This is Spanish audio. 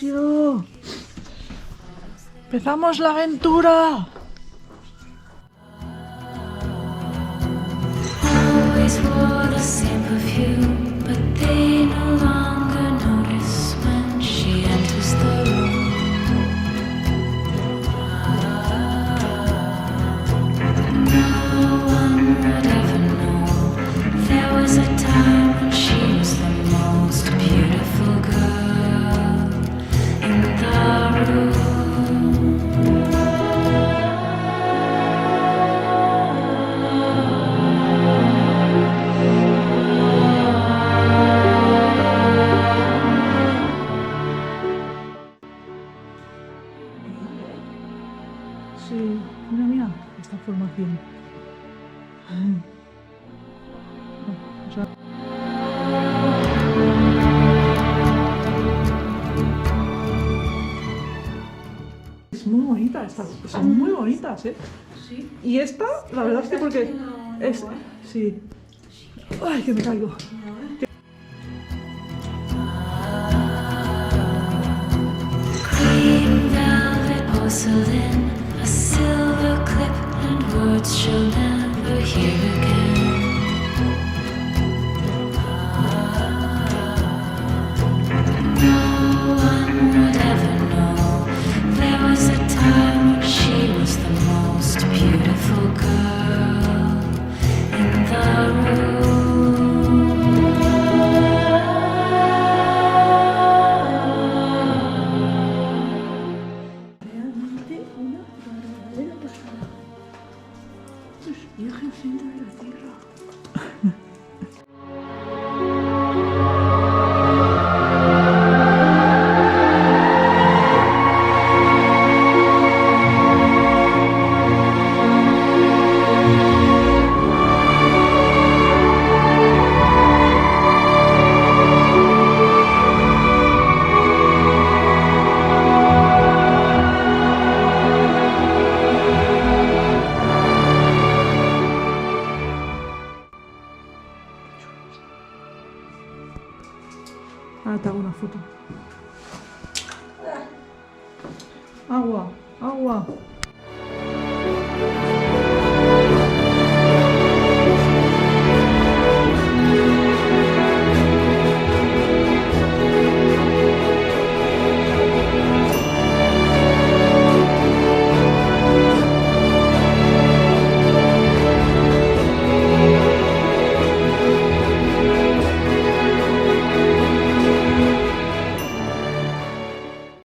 ilusión! ¡Empezamos la aventura! Always wore the same perfume, but they no longer notice when she enters the room. No one would ever know. There was a time when she was the most beautiful girl in the room. Sí, mira, esta formación. Es muy bonita, son muy bonitas, ¿eh? Sí. Y esta, la verdad es que porque es... Sí. ¡Ay, que me caigo! Green velvet porcelain, a silver clip, and words she'll never hear again. No one would ever know. There was a time when she was the most beautiful girl in the room. Realmente una verdadera pasada. Viaje al centro de la Tierra. Ahora te hago una foto. Agua, agua.